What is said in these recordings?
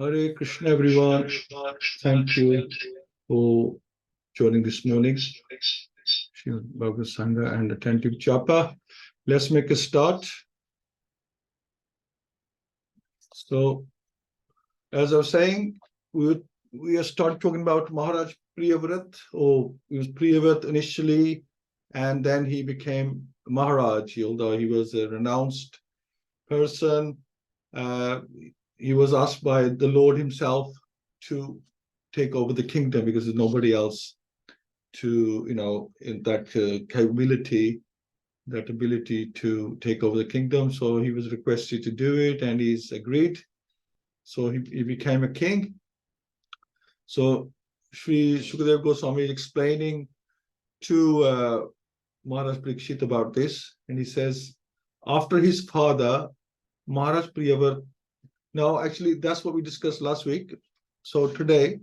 Hare Krishna, everyone. Thank you for joining this morning. Srimad Bhagavad Sangha and attentive japa. Let's make a start. So, as I was saying, we are start talking about Maharaj Priyavrat, or he was Priyavrat initially, and then he became Maharaj, although he was a renounced person. He was asked by the Lord himself to take over the kingdom because there's nobody else to, in that capability, that ability to take over the kingdom. So he was requested to do it and he's agreed. So he became a king. So Sri Sukadeva Goswami is explaining to Maharaj Parikshit about this. And he says, after his father, Maharaj Priyavar, now actually that's what we discussed last week. So today,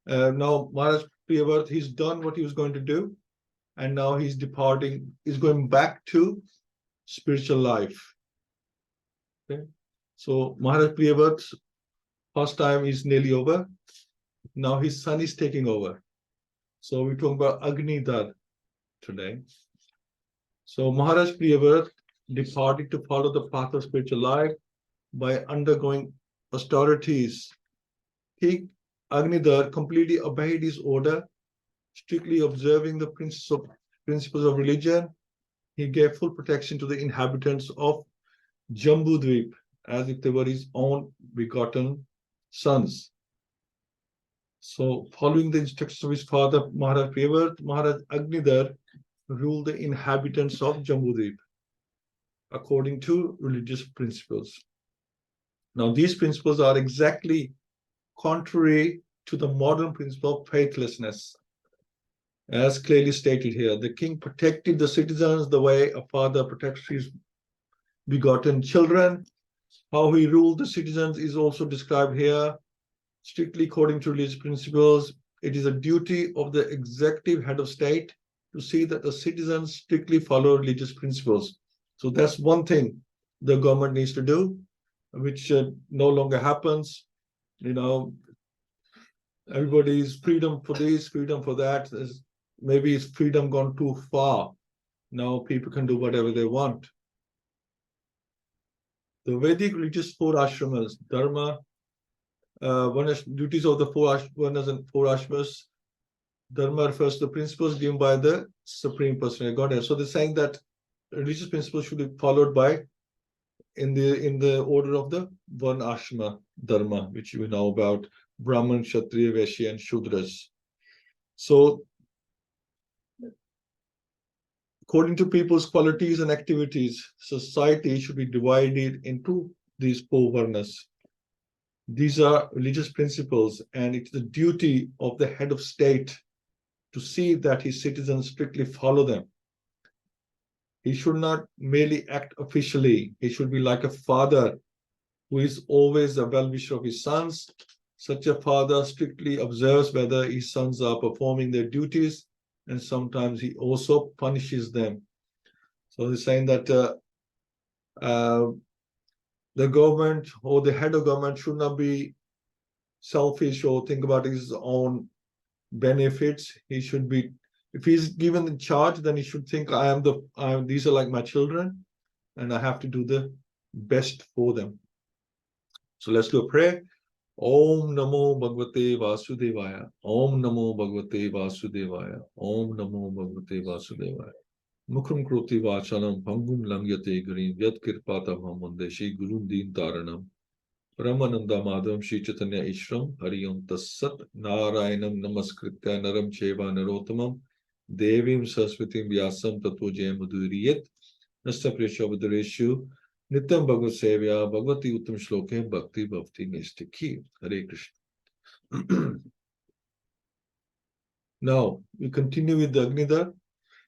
now Maharaj Priyavar, he's done what he was going to do. And now he's departing, he's going back to spiritual life. Okay. So Maharaj Priyavar's first time is nearly over. Now his son is taking over. So we're talking about Agnidhra today. So Maharaj Priyavar departed to follow the path of spiritual life by undergoing austerities. Agnidhra completely obeyed his order, strictly observing the principles of religion. He gave full protection to the inhabitants of Jambudvip as if they were his own begotten sons. So, following the instructions of his father, Maharaj Priyavar, Maharaj Agnidhra ruled the inhabitants of Jambudvip according to religious principles. Now, these principles are exactly contrary to the modern principle of faithlessness. As clearly stated here, the king protected the citizens the way a father protects his begotten children. How he ruled the citizens is also described here. Strictly according to religious principles, it is a duty of the executive head of state to see that the citizens strictly follow religious principles. So that's one thing the government needs to do, which no longer happens. Everybody's freedom for this, freedom for that. Maybe it's freedom gone too far. Now people can do whatever they want. The Vedic religious four ashramas, dharma, duties of the four varnas and four ashramas, dharma refers to the principles given by the Supreme Personality of Godhead. So they're saying that religious principles should be followed by in the order of the varna ashrama dharma, which you know about Brahman, Kshatriya, Vaishya, and Shudras. So according to people's qualities and activities, society should be divided into these four varnas. These are religious principles, and it's the duty of the head of state to see that his citizens strictly follow them. He should not merely act officially. He should be like a father who is always a well-wisher of his sons. Such a father strictly observes whether his sons are performing their duties, and sometimes he also punishes them. So he's saying that the government or the head of government should not be selfish or think about his own benefits. He should be, if he's given the charge, then he should think, these are like my children, and I have to do the best for them. So let's do a prayer. Om Namo Bhagavate Vasudevaya. Om Namo Bhagavate Vasudevaya. Om Namo Bhagavate Vasudevaya. Mukham Kroti Vachalam Pangum Langyate Garim Yat Kirpata Mamandeshi Gurun Din Taranam Ramananda Madhavam Shri Chaitanya Ishram Hariyam Tassat Narayanam Namaskritya Naram Cheva Narotamam Devim Saraswatim Vyasam Tattva Jaya Madhuriyat Nasta Preshavadareshu Nityam Bhagavad Sevya Bhagavati Uttam Shloke Bhakti Bhavti Nistiki. Hare Krishna. Now we continue with the Agnidhra.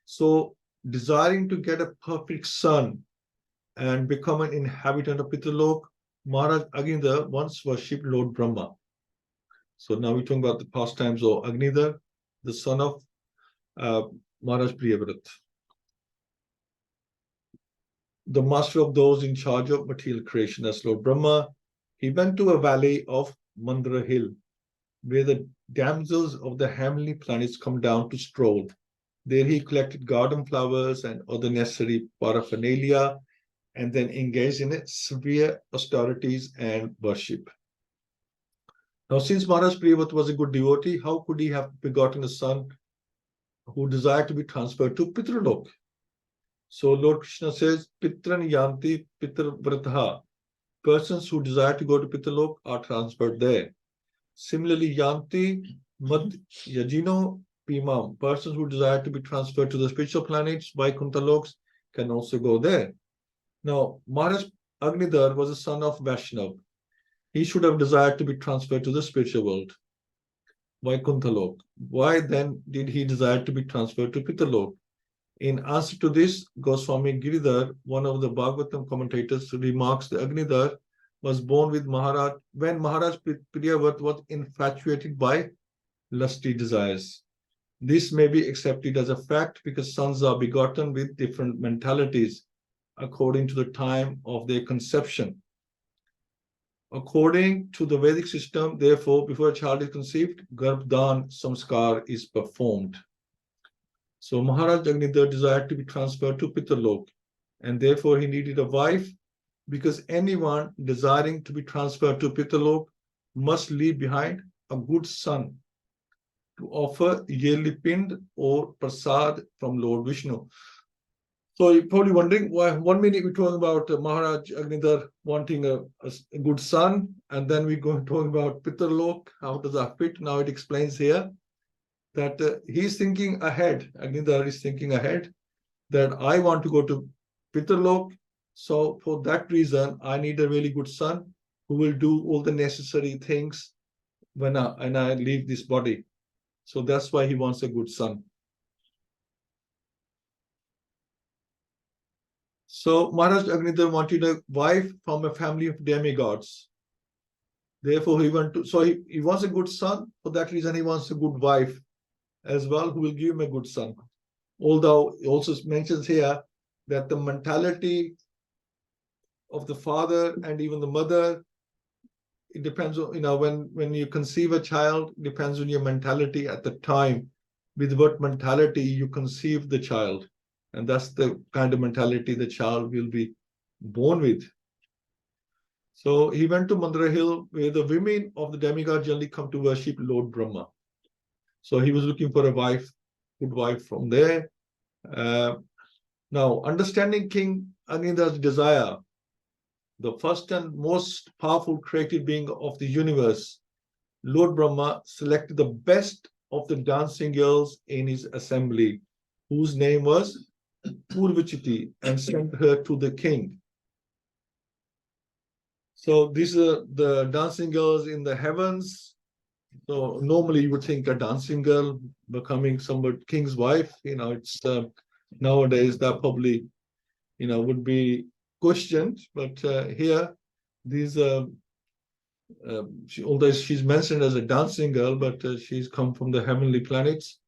So desiring to get a perfect son and become an inhabitant of Pitralok, Maharaj Agnidhra once worshipped Lord Brahma. So now we're talking about the pastimes of Agnidhra, the son of Maharaj Priyavrat, the master of those in charge of material creation as Lord Brahma. He went to a valley of Mandra Hill, where the damsels of the heavenly planets come down to stroll. There he collected garden flowers and other necessary paraphernalia, and then engaged in severe austerities and worship. Now, since Maharaj Priyavrat was a good devotee, how could he have begotten a son who desired to be transferred to Pitralok? So Lord Krishna says, Pitran Yanti Pitrvrataha. Persons who desire to go to Pitralok are transferred there. Similarly, Yanti Mad Yajino Pimam. Persons who desire to be transferred to the spiritual planets, Vaikuntha can also go there. Now, Maharaj Agnidhra was a son of Vaishnav. He should have desired to be transferred to the spiritual world, Vaikuntha. Why then did he desire to be transferred to Pitralok? In answer to this, Goswami Giridhar, one of the Bhagavatam commentators, remarks that Agnidhar was born with Maharaj when Maharaj Priyavrat was infatuated by lusty desires. This may be accepted as a fact because sons are begotten with different mentalities according to the time of their conception. According to the Vedic system, therefore, before a child is conceived, Garbhadan Samskar is performed. So Maharaj Agnidhra desired to be transferred to Pitralok, and therefore he needed a wife, because anyone desiring to be transferred to Pitralok must leave behind a good son to offer yearly pind or prasad from Lord Vishnu. So you're probably wondering why 1 minute we're talking about Maharaj Agnidhra wanting a good son, and then we're going to talk about Pitralok. How does that fit? Now it explains here that he's thinking ahead. Agnidhra is thinking ahead that I want to go to Pitralok. So for that reason, I need a really good son who will do all the necessary things when I leave this body. So that's why he wants a good son. So Maharaj Agnidhra wanted a wife from a family of demigods. Therefore, he wants a good son. For that reason, he wants a good wife as well, who will give him a good son. Although he also mentions here that the mentality of the father and even the mother, it depends on, when you conceive a child, it depends on your mentality at the time, with what mentality you conceive the child. And that's the kind of mentality the child will be born with. So he went to Mandra Hill, where the women of the demigod generally come to worship Lord Brahma. So he was looking for a wife, good wife from there. Now, understanding King Agnidhra's desire, the first and most powerful created being of the universe, Lord Brahma selected the best of the dancing girls in his assembly, whose name was Purvachiti, and sent her to the king. So these are the dancing girls in the heavens. So normally you would think a dancing girl becoming somebody king's wife. It's nowadays that probably would be questioned. But here, these although she's mentioned as a dancing girl, but she's come from the heavenly planets,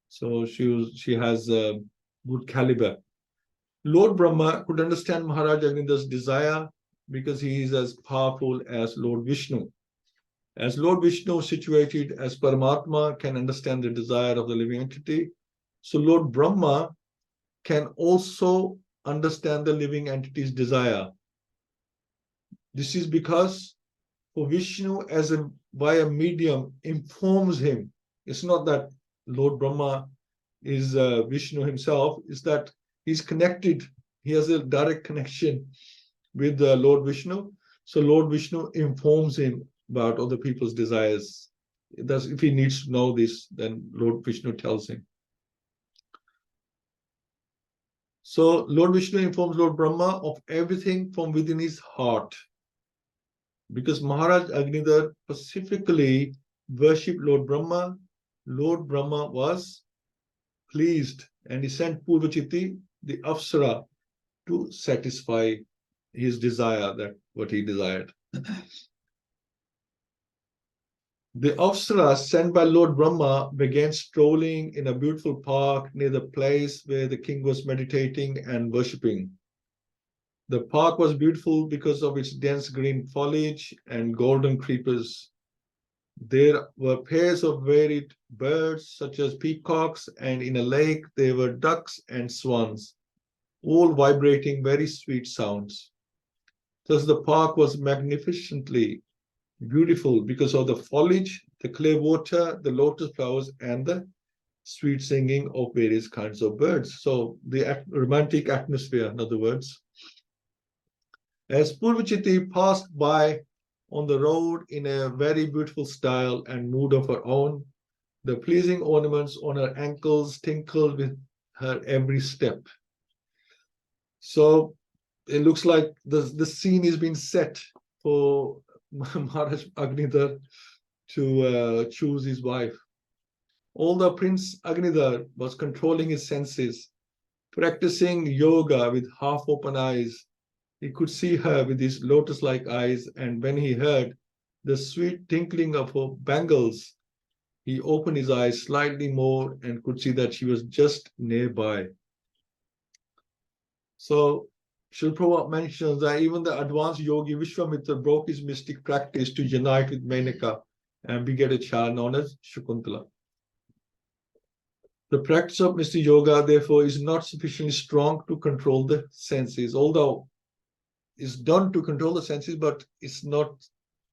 so she has good caliber. Lord Brahma could understand Maharaj Agnidhra's desire because he is as powerful as Lord Vishnu. As Lord Vishnu, situated as Paramatma, can understand the desire of the living entity, so Lord Brahma can also understand the living entity's desire. This is because for Vishnu, by a medium, informs him. It's not that Lord Brahma is Vishnu himself, it's that he's connected. He has a direct connection with Lord Vishnu. So Lord Vishnu informs him about other people's desires. If he needs to know this, then Lord Vishnu tells him. So Lord Vishnu informs Lord Brahma of everything from within his heart. Because Maharaj Agnidhra specifically worshipped Lord Brahma was pleased, and he sent Purvachiti, the Apsara, to satisfy his desire, that what he desired. The Apsara sent by Lord Brahma began strolling in a beautiful park near the place where the king was meditating and worshipping. The park was beautiful because of its dense green foliage and golden creepers. There were pairs of varied birds, such as peacocks, and in a lake there were ducks and swans, all vibrating very sweet sounds. Thus, the park was magnificently beautiful because of the foliage, the clear water, the lotus flowers, and the sweet singing of various kinds of birds. So, the romantic atmosphere, in other words. As Purvachiti passed by on the road in a very beautiful style and mood of her own, the pleasing ornaments on her ankles tinkled with her every step. So it looks like the scene is being set for Maharaja Agnidhra to choose his wife. Although Prince Agnidhra was controlling his senses, practicing yoga with half open eyes, he could see her with his lotus-like eyes, and when he heard the sweet tinkling of her bangles, he opened his eyes slightly more and could see that she was just nearby. So, Srila Prabhupada mentions that even the advanced yogi Vishwamitra broke his mystic practice to unite with Menaka and beget a child known as Shakuntala. The practice of mystic yoga, therefore, is not sufficiently strong to control the senses, although it's done to control the senses, but it's not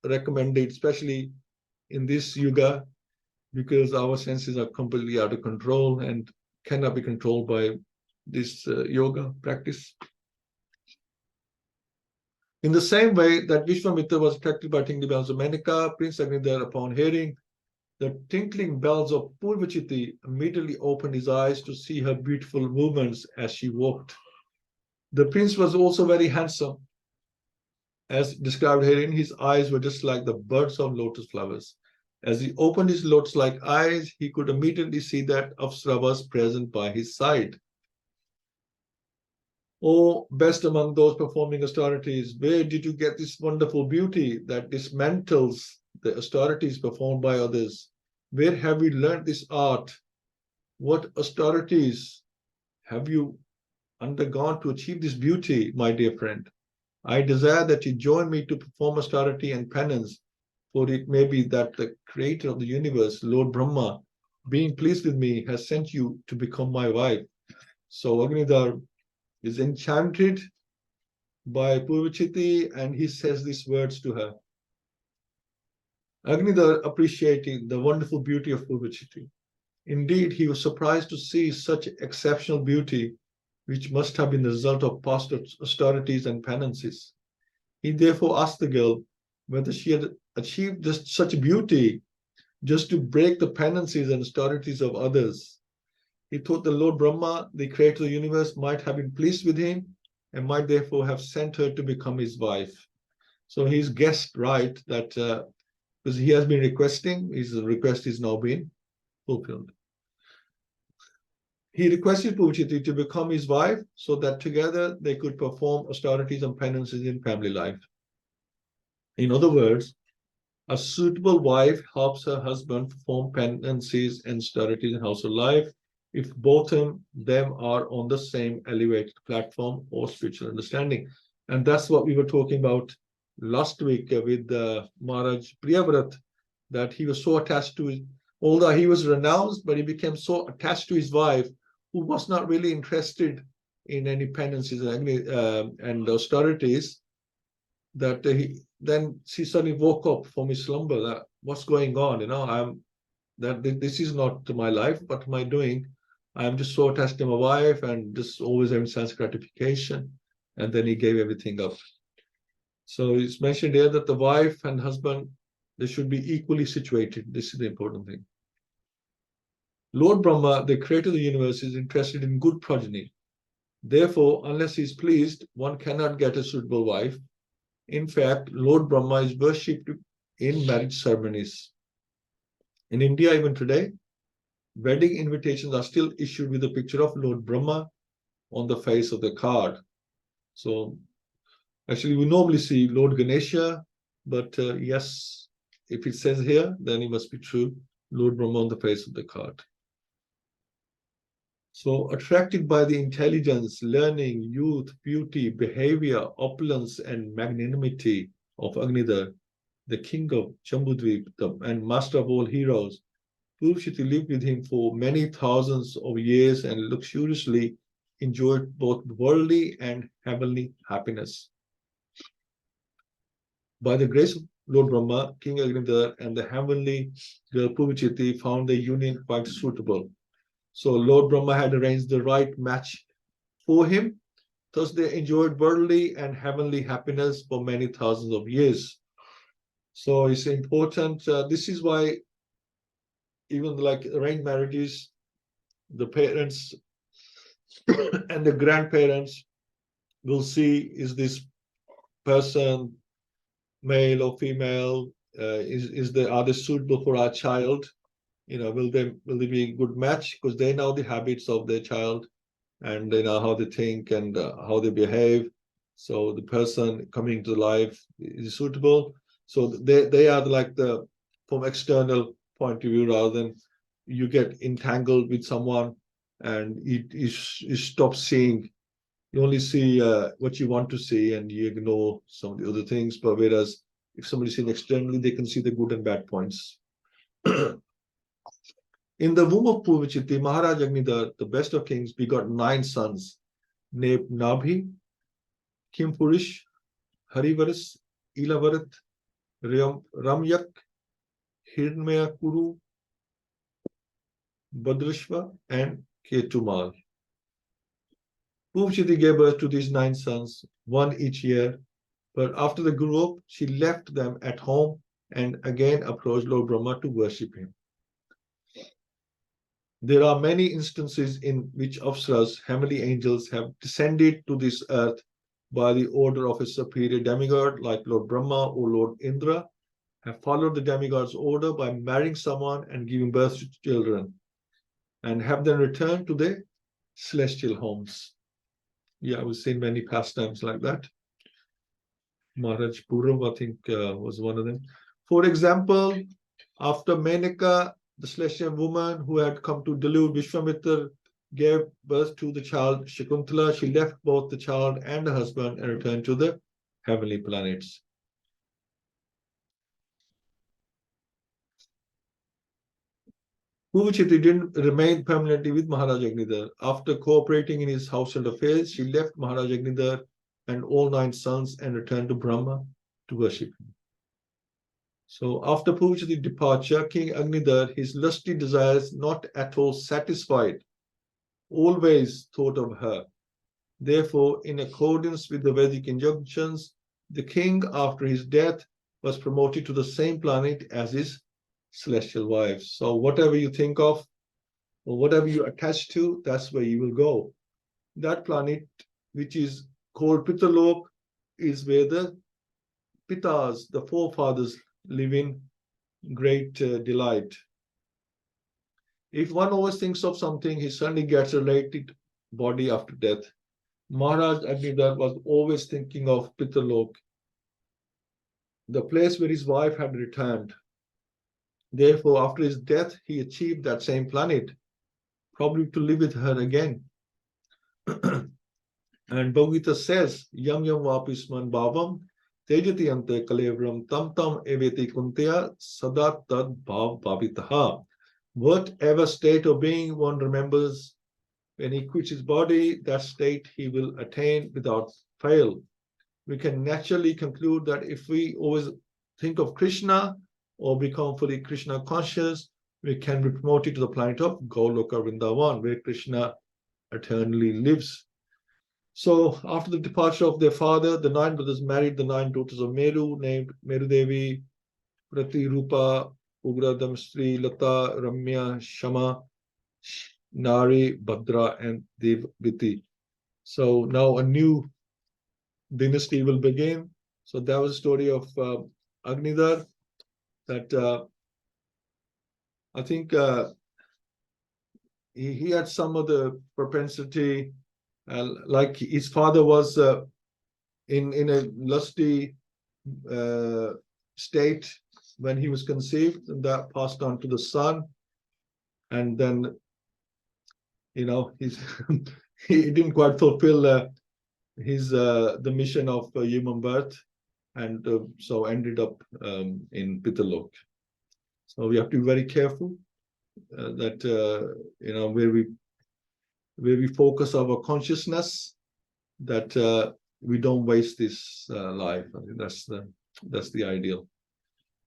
recommended, especially in this yuga, because our senses are completely out of control and cannot be controlled by this yoga practice. In the same way that Vishwamitra was attracted by tinkling bells of Menaka, Prince Agnidhra, upon hearing the tinkling bells of Purvachiti, immediately opened his eyes to see her beautiful movements as she walked. The prince was also very handsome. As described herein, his eyes were just like the buds of lotus flowers. As he opened his lotus-like eyes, he could immediately see that Apsara was present by his side. Oh, best among those performing austerities, where did you get this wonderful beauty that dismantles the austerities performed by others? Where have you learned this art? What austerities have you undergone to achieve this beauty, my dear friend? I desire that you join me to perform austerity and penance, for it may be that the creator of the universe, Lord Brahma, being pleased with me, has sent you to become my wife. So Agnidhra is enchanted by Purvachiti, and he says these words to her. Agnidhra appreciating the wonderful beauty of Purvachiti. Indeed, he was surprised to see such exceptional beauty, which must have been the result of past austerities and penances. He therefore asked the girl whether she had achieved such beauty just to break the penances and austerities of others. He thought the Lord Brahma, the creator of the universe, might have been pleased with him and might therefore have sent her to become his wife. So he's guessed right that because he has been requesting, his request is now being fulfilled. He requested Purvachiti to become his wife so that together they could perform austerities and penances in family life. In other words, a suitable wife helps her husband perform penances and austerities in household life if both of them are on the same elevated platform or spiritual understanding. And that's what we were talking about last week with Maharaj Priyavrat, that he was so attached to his, although he was renounced, but he became so attached to his wife, who was not really interested in any penances and austerities, that then she suddenly woke up from his slumber. That what's going on? This is not my life, but my doing. I'm just so attached to my wife and just always having sense gratification. And then he gave everything up. So it's mentioned here that the wife and husband, they should be equally situated. This is the important thing. Lord Brahma, the creator of the universe, is interested in good progeny. Therefore, unless he is pleased, one cannot get a suitable wife. In fact, Lord Brahma is worshipped in marriage ceremonies. In India, even today, wedding invitations are still issued with a picture of Lord Brahma on the face of the card. So, actually, we normally see Lord Ganesha, but yes, if it says here, then it must be true. Lord Brahma on the face of the card. So, attracted by the intelligence, learning, youth, beauty, behavior, opulence, and magnanimity of Agnidhra, the king of Jambudvip and master of all heroes. Purushriti lived with him for many thousands of years and luxuriously enjoyed both worldly and heavenly happiness. By the grace of Lord Brahma, King Agnidhra, and the heavenly girl Purushriti found the union quite suitable. So Lord Brahma had arranged the right match for him. Thus they enjoyed worldly and heavenly happiness for many thousands of years. So it's important. This is why even like arranged marriages, the parents and the grandparents will see, is this person male or female? Is they, are they suitable for our child? You know, will they be a good match? Because they know the habits of their child and they know how they think and how they behave. So the person coming to life is suitable. So they are like the, from external point of view, rather than you get entangled with someone and you stop seeing. You only see what you want to see and you ignore some of the other things. But whereas if somebody's seen externally, they can see the good and bad points. In the womb of Purvachiti, Maharaja Agnidhra, the best of kings, begot 9 sons, named Nabhi, Kimpurish, Harivaras, Ilavarat, Ramyak, Hiranmaya Kuru, Badrashva, and Ketumal. Purvachiti gave birth to these 9 sons, one each year, but after they grew up, she left them at home and again approached Lord Brahma to worship him. There are many instances in which Apsaras, heavenly angels, have descended to this earth by the order of a superior demigod like Lord Brahma or Lord Indra, have followed the demigod's order by marrying someone and giving birth to children, and have then returned to their celestial homes. Yeah, we've seen many pastimes like that. Maharaj Purav, I think, was one of them. For example, after Menaka, the celestial woman who had come to delude Vishwamitra, gave birth to the child Shakuntala, she left both the child and the husband and returned to the heavenly planets. Purvachiti didn't remain permanently with Maharaja Agnidhra. After cooperating in his household affairs, she left Maharaja Agnidhra and all 9 sons and returned to Brahma to worship him. So after Purvachiti's departure, King Agnidhra, his lusty desires not at all satisfied, always thought of her. Therefore, in accordance with the Vedic injunctions, the king, after his death, was promoted to the same planet as his celestial wives. So whatever you think of, or whatever you attach to, that's where you will go. That planet, which is called Pitalok, is where the Pitas, the forefathers, live in great delight. If one always thinks of something, he suddenly gets a related body after death. Maharaj Agnidhra was always thinking of Pitalok, the place where his wife had returned. Therefore, after his death, he achieved that same planet, probably to live with her again. And Bhagavad-Gita says, Yam Yam Vapisman Bhavam Tejati Ante Kalevram Tam Tam Eveti Kuntya Sada Tad Bhav Bhavitaha. Whatever state of being one remembers when he quits his body, that state he will attain without fail. We can naturally conclude that if we always think of Krishna or become fully Krishna conscious, we can be promoted to the planet of Goloka Vrindavan, where Krishna eternally lives. So after the departure of their father, the 9 brothers married the 9 daughters of Meru, named Meru Devi, Prati Rupa, Ugra Damstri, Lata, Ramya, Shama, Nari, Bhadra, and Devviti. So now a new dynasty will begin. So that was the story of Agnidhra, that I think he had some of the propensity, like his father was in a lusty state when he was conceived, and that passed on to the son. And then, you know, he didn't quite fulfill the mission of human birth. and so ended up in Pitalok. So we have to be very careful that where we focus our consciousness, that we don't waste this life. I think that's the ideal.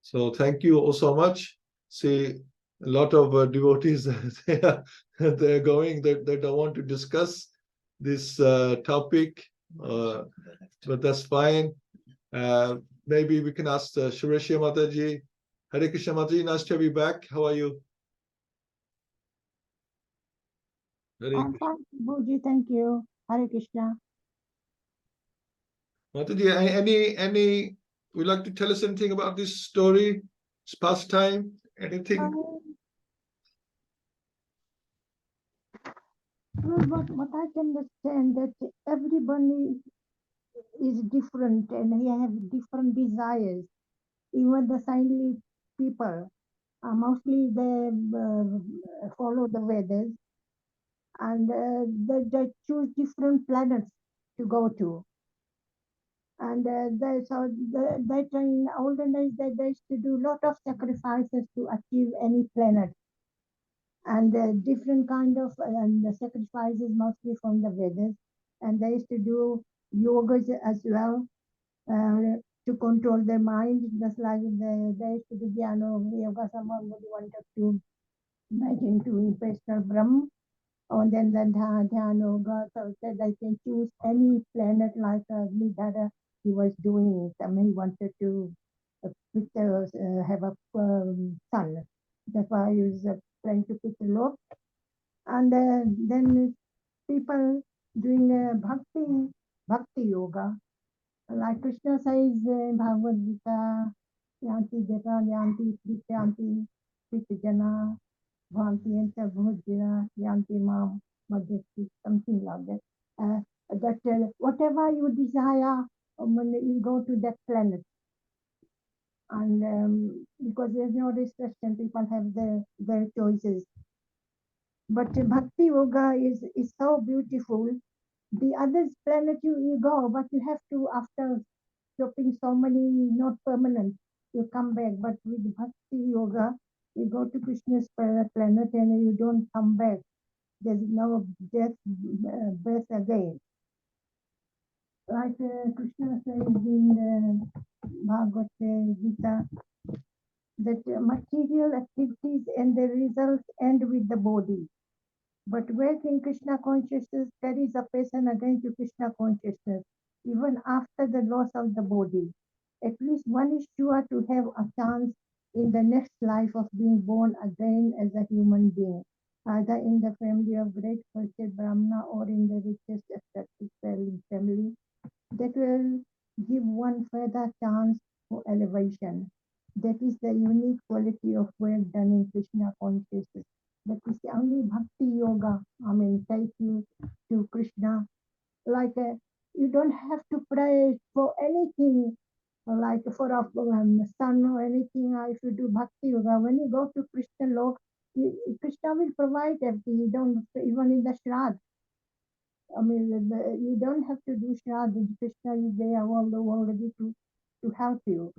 So thank you all so much. See, a lot of devotees they're going, they don't want to discuss this topic, but that's fine. Maybe we can ask Shureshya Mataji. Hare Krishna Mataji, nice to have you back. How are you? I'm fine, Bhuji, thank you. Hare Krishna. Mataji, any would you like to tell us anything about this story, this pastime, anything? What I can understand that everybody is different and he have different desires. Even the saintly people, mostly they follow the Vedas and they choose different planets to go to. And that in olden days they used to do a lot of sacrifices to achieve any planet. And different kind of the sacrifices mostly from the Vedas. And they used to do yogas as well to control their mind, just like they used to do dhyana yoga. Someone would wanted to make into personal Brahma, and then the dhyana yoga, so that they can choose any planet like Agnidhra he was doing it. I mean, he wanted to have a son. That's why he was trying to put the law. And then people doing bhakti yoga, like Krishna says in Bhagavad-Gita, yanti jata yanti prityanti pritjana bhanti enta bhujya yanti mam madhyasti, something like that. That whatever you desire, when you go to that planet, and because there's no restriction, people have their choices. But Bhakti Yoga is so beautiful. The other planet you go, but you have to, after stopping so many, not permanent, you come back. But with Bhakti Yoga, you go to Krishna's planet and you don't come back. There's no death, birth again. Like Krishna says in Bhagavad-Gita, that material activities and the results end with the body. But wherein Krishna consciousness carries a person again to Krishna consciousness, even after the loss of the body. At least one is sure to have a chance in the next life of being born again as a human being, either in the family of great cultured Brahmana or in the richest attractive family. That will give one further chance for elevation. That is the unique quality of work done in Krishna consciousness. That is the only bhakti yoga. I mean, take you to Krishna. Like you don't have to pray for anything, like for a son or anything. If you do bhakti yoga, when you go to Krishna lok, Krishna will provide everything. You don't even in the Shrad. I mean, you don't have to do Shrad. Krishna is there already to help you.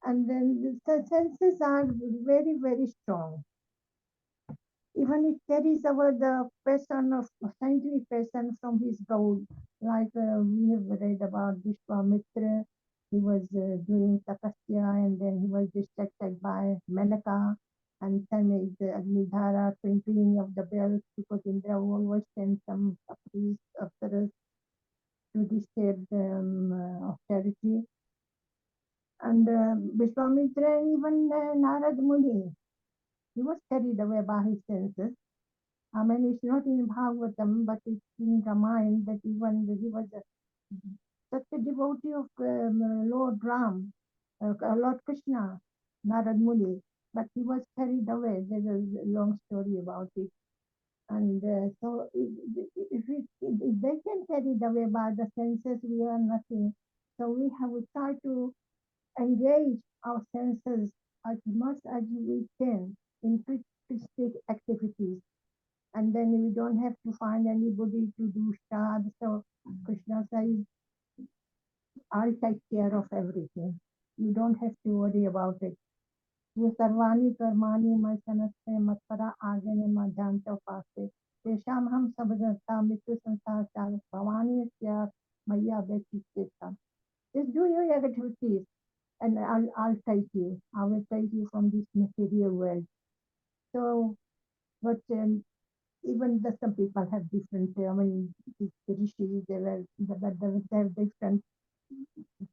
And then the senses are very, very strong. Even it carries over the person of saintly person from his goal. Like we have read about Vishwamitra, he was doing tapasya and then he was distracted by Menaka, and then is Agnidhara, twinkling of the bells, because Indra always sent some priests after to disturb the austerity. And Vishwamitra and even Narad Muni, he was carried away by his senses. I mean, it's not in Bhagavatam, but it's in Ramayana that even he was such a devotee of Lord Ram, Lord Krishna, Narad Muni, but he was carried away. There's a long story about it. And so if they can carried away by the senses, we are nothing. So we have to try to engage our senses as much as we can in artistic activities. And then we don't have to find anybody to do shad. So Krishna says, I'll take care of everything. You don't have to worry about it. वो सर्वाणी कर्माणि मयि सनस्ते मत्परा आगे ने मां जानते पासे तेषाम हम सब जनता मृत्यु संसार चाल भवानी क्या मैया बेचिता. Just do your activities and I'll take you. I will take you from this material world. So, but even some people have different, I mean, the rishis, they have different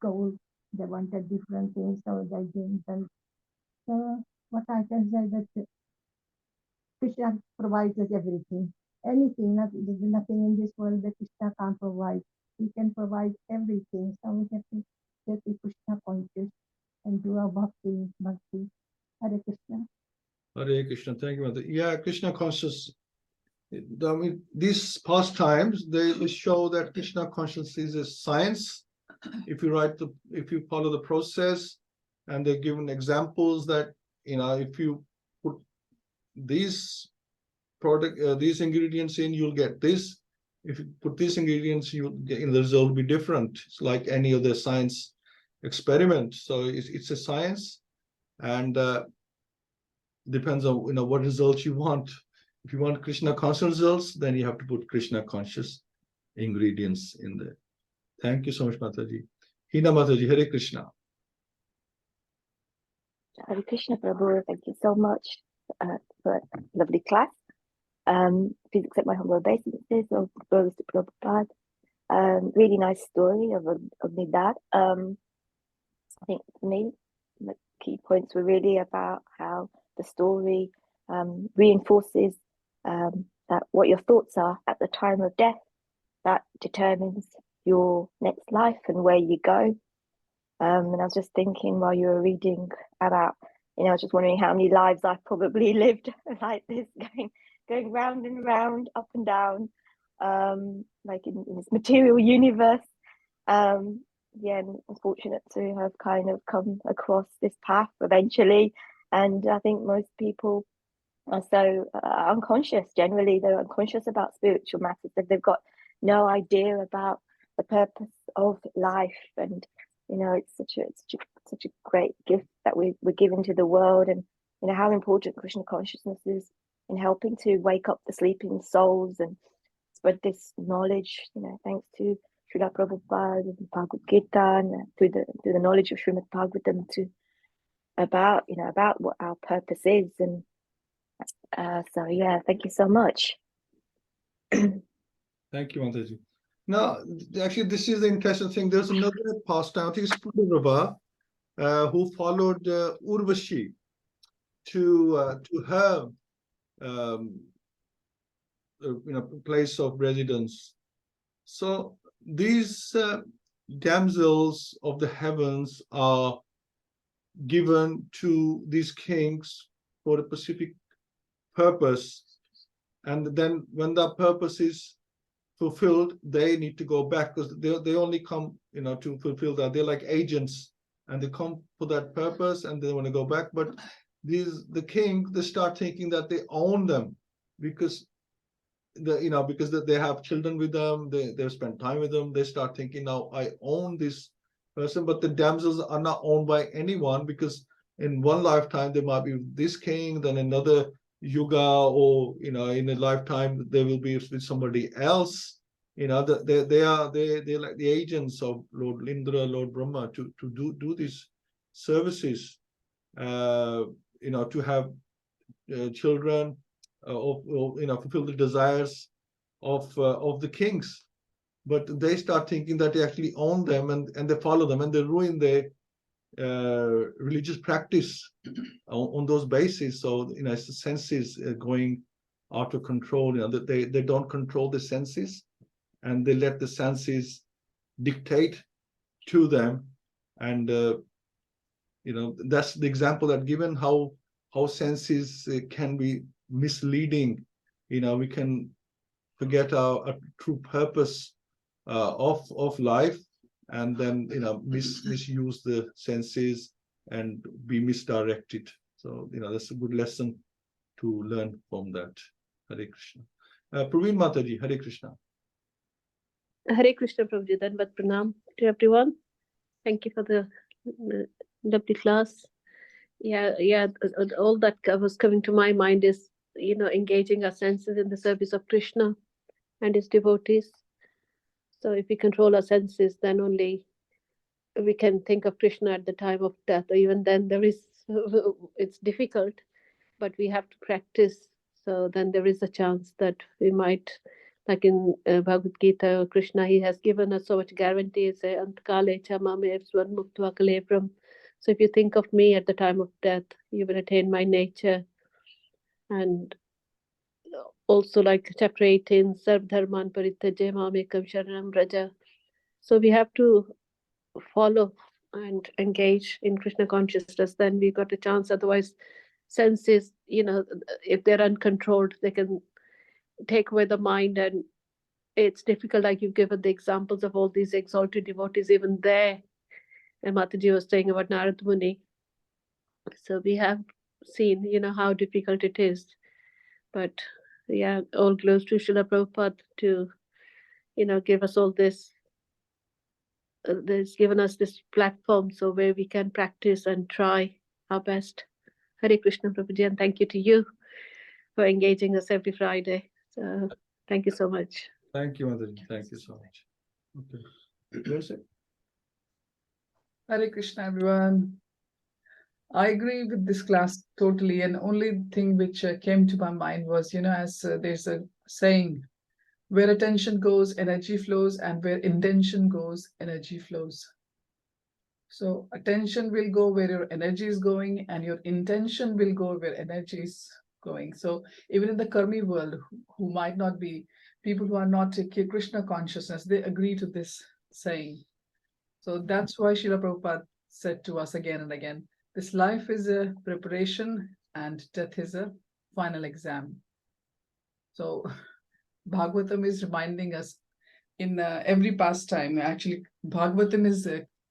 goals. They wanted different things, so they didn't. And so, what I can say that Krishna provides us everything. Anything, there's nothing in this world that Krishna can't provide. He can provide everything. So we have to get the Krishna conscious and do our bhakti. Hare Krishna. Hare Krishna. Thank you, Mother. Yeah, Krishna conscious. I mean, these pastimes, they show that Krishna consciousness is a science. If you follow the process, and they're given examples that, if you put these these ingredients in, you'll get this. If you put these ingredients, you'll get, the result will be different. It's like any other science experiment. So it's a science, and depends on what results you want. If you want Krishna conscious results, then you have to put Krishna conscious ingredients in there. Thank you so much, Mataji. Hina Mataji, Hare Krishna. Hare Krishna, Prabhu. Thank you so much for a lovely class. Please accept my humble obeisances of glories to Prabhupada. Really nice story of Agnidhra. I think for me, the key points were really about how the story reinforces that what your thoughts are at the time of death, that determines your next life and where you go. And I was just thinking while you were reading about, I was just wondering how many lives I've probably lived like this, going round and round, up and down, like in this material universe. Yeah, and I was fortunate to have kind of come across this path eventually. And I think most people are so unconscious. Generally, they're unconscious about spiritual matters, that they've got no idea about the purpose of life. And it's such a great gift that we're given to the world, and how important Krishna consciousness is in helping to wake up the sleeping souls and spread this knowledge. Thanks to Srila Prabhupada and Bhagavad-Gita, and through the knowledge of Srimad Bhagavatam, about what our purpose is. And so yeah, thank you so much. Thank you, Mataji. Now, actually, this is the interesting thing. There's another pastime. I think it's Purava, who followed Urvashi to her place of residence. So these damsels of the heavens are given to these kings for a specific purpose, and then when that purpose is fulfilled, they need to go back, because they only come to fulfill that. They're like agents, and they come for that purpose and they want to go back. But the king, they start thinking that they own them, because they have children with them, they've spent time with them. They start thinking, now I own this person. But the damsels are not owned by anyone, because in one lifetime they might be this king, then another yuga, or in a lifetime they will be with somebody else. They're like the agents of Lord Indra, Lord Brahma, to do these services, to have children, fulfill the desires of the kings. But they start thinking that they actually own them, and they follow them, and they ruin their religious practice on those bases. So it's the senses going out of control. They don't control the senses, and they let the senses dictate to them. And that's the example that given how senses can be misleading. We can forget our true purpose of life, and then misuse the senses and be misdirected. So that's a good lesson to learn from that. Hare Krishna. Praveen Mataji, Hare Krishna. Hare Krishna, Prabhuji. Dandavat Pranam to everyone. Thank you for the lovely class. Yeah. All that was coming to my mind is, engaging our senses in the service of Krishna and his devotees. So if we control our senses, then only we can think of Krishna at the time of death. Or even then, it's difficult, but we have to practice. So then there is a chance that we might, like in Bhagavad-Gita, Krishna, he has given us so much guarantees. Antkale chamame swarmuktva kalevram. So if you think of me at the time of death, you will attain my nature. And also like chapter 18, Sarv Dharman Parityaje Mamekam Sharanam Raja. So we have to follow and engage in Krishna consciousness, then we got a chance. Otherwise, senses, if they're uncontrolled, they can take away the mind, and it's difficult. Like you've given the examples of all these exalted devotees, even there. And Mataji was saying about Narad Muni. So we have seen, how difficult it is. But yeah, all glories to Srila Prabhupada to, give us all this. There's given us this platform so where we can practice and try our best. Hare Krishna Prabhuji, and thank you to you for engaging us every Friday. So thank you so much. Thank you, Mataji. Thank you so much. Okay. That's it. Hare Krishna, everyone. I agree with this class totally. And only thing which came to my mind was, as there's a saying, where attention goes, energy flows, and where intention goes, energy flows. So attention will go where your energy is going, and your intention will go where energy is going. So even in the Karmi world, who might not be people who are not Krishna consciousness, they agree to this saying. So that's why Srila Prabhupada said to us again and again, this life is a preparation and death is a final exam. So Bhagavatam is reminding us in every pastime. Actually, Bhagavatam is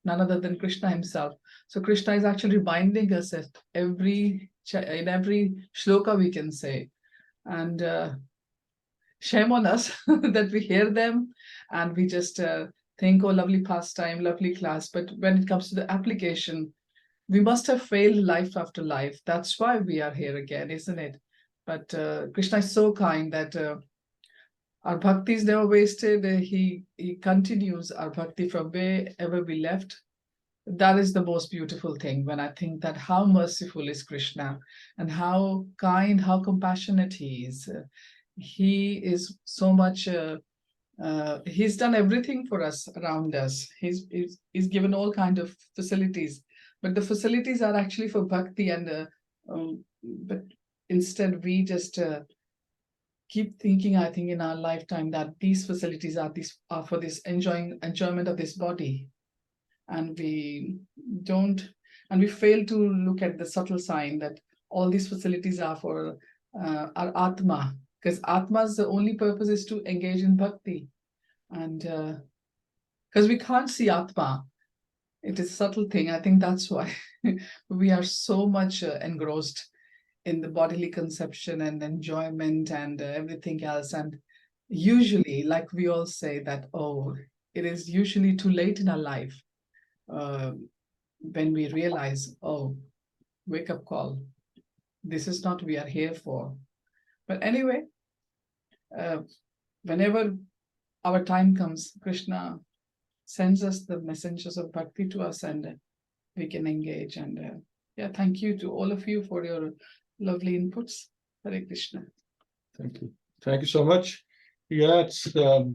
none other than Krishna himself. So Krishna is actually reminding us in every shloka, we can say. And shame on us that we hear them and we just think, oh, lovely pastime, lovely class. But when it comes to the application, we must have failed life after life. That's why we are here again, isn't it? But Krishna is so kind that our bhakti is never wasted. He continues our bhakti from wherever we left. That is the most beautiful thing when I think that how merciful is Krishna and how kind, how compassionate he is. He is so much, he's done everything for us around us. He's given all kinds of facilities, but the facilities are actually for bhakti, and but instead we just keep thinking, I think, in our lifetime that these facilities are for this enjoyment of this body, and we fail to look at the subtle sign that all these facilities are for our Atma, because Atma's the only purpose is to engage in bhakti, and because we can't see Atma, it is a subtle thing. I think that's why we are so much engrossed in the bodily conception and enjoyment and everything else. And usually, like we all say that, oh, it is usually too late in our life when we realize, oh, wake up call. This is not what we are here for. But anyway, whenever our time comes, Krishna sends us the messengers of bhakti to us, and we can engage. And yeah, thank you to all of you for your lovely inputs. Hare Krishna. Thank you. Thank you so much. Yeah, it's be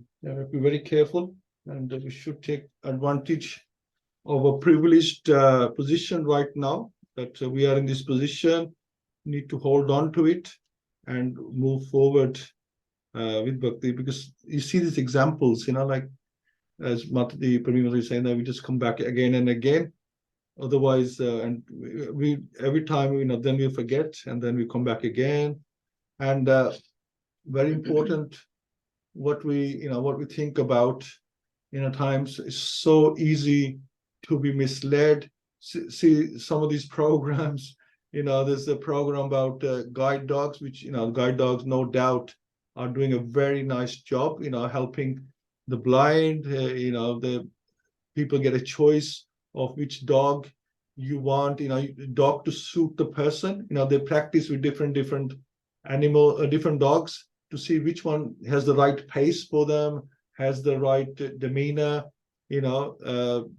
very careful, and we should take advantage of a privileged position right now, that we are in this position, need to hold on to it and move forward with bhakti, because you see these examples, like as Mataji Pramila is saying, that we just come back again and again. Otherwise, and we every time, then we forget, and then we come back again. And very important, what we think about, times it's so easy to be misled. See some of these programs, there's a program about guide dogs, which, guide dogs, no doubt, are doing a very nice job, helping the blind. The people get a choice of which dog you want, dog to suit the person. They practice with different different dogs to see which one has the right pace for them, has the right demeanor,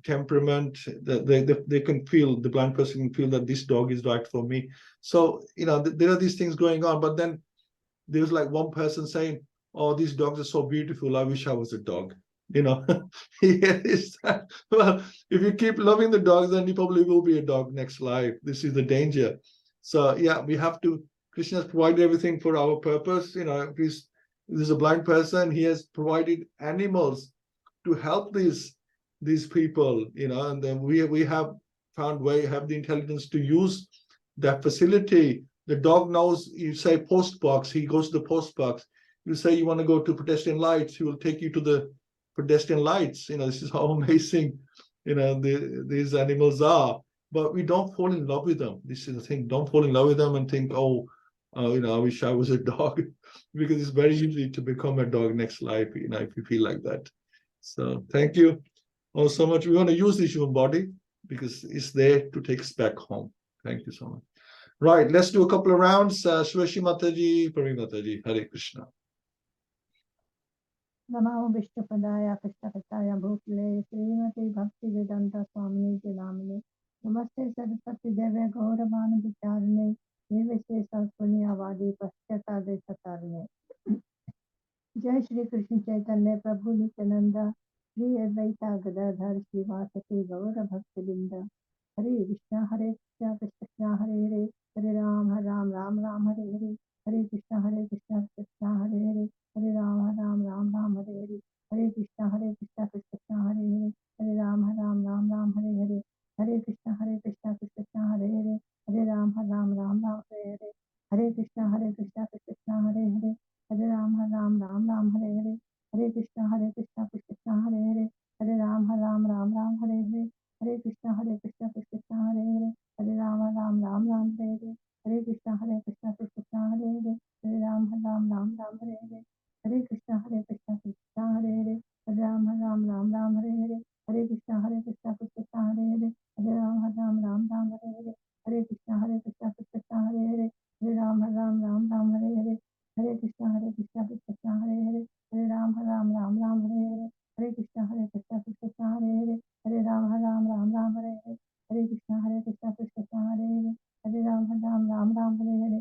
temperament. They can feel, the blind person can feel that this dog is right for me. So, there are these things going on, but then there's like one person saying, oh, these dogs are so beautiful, I wish I was a dog. Well, if you keep loving the dogs, then you probably will be a dog next life. This is the danger. So yeah, we have to, Krishna has provided everything for our purpose. If there's a blind person, he has provided animals to help these people, and then we have found way, have the intelligence to use that facility. The dog knows, you say post box, he goes to the post box. You say you want to go to pedestrian lights, he will take you to the pedestrian lights. This is how amazing, these animals are. But we don't fall in love with them. This is the thing. Don't fall in love with them and think, oh, I wish I was a dog, because it's very easy to become a dog next life, if you feel like that. So thank you all so much. We want to use this human body because it's there to take us back home. Thank you so much. Right, let's do a couple of rounds. Swashi Mataji, Pari Mataji, Hare Krishna. Namo Vishnupadaya Krishnapataya Bhutale Srimati Bhakti Vedanta Swamini Namine Namaste Saraswati Deve Gauravana Vicharane Devase Sarpuni Avadi Paschata Desatarane. Jai Shri Krishna Chaitanya Prabhu Nityananda Shri Advaita Gadadhar Srivasati Gaura Bhakti Binda Hare Krishna Krishna Krishna Hare Hare Ram Ram Ram Hare Hare Hare Krishna Krishna Hare Hare Hare Ram Ram Hare Hare Hare Krishna Krishna Hare Hare Hare Ram Ram Hare Hare Hare Krishna Krishna Hare Hare Hare Ram Ram Hare Hare Hare Krishna Krishna Hare Hare Hare Ram Ram Hare Hare Hare Krishna Krishna Hare Hare Hare Ram Ram Hare Hare Hare Krishna Krishna Hare Hare Hare Ram Ram Hare Hare Hare Krishna Krishna Hare Hare Hare Ram Ram Hare Hare Hare Krishna Krishna Hare Hare Hare Ram Ram Hare Hare Hare Krishna Krishna Hare Hare Hare Ram Ram Hare Hare Hare Krishna Krishna Hare Hare Hare Ram Ram Hare Hare Hare Krishna Krishna Hare Hare Hare Ram Ram Hare Hare Hare Krishna Krishna Hare Hare Hare Ram Ram Hare Hare Hare Krishna Krishna Hare Hare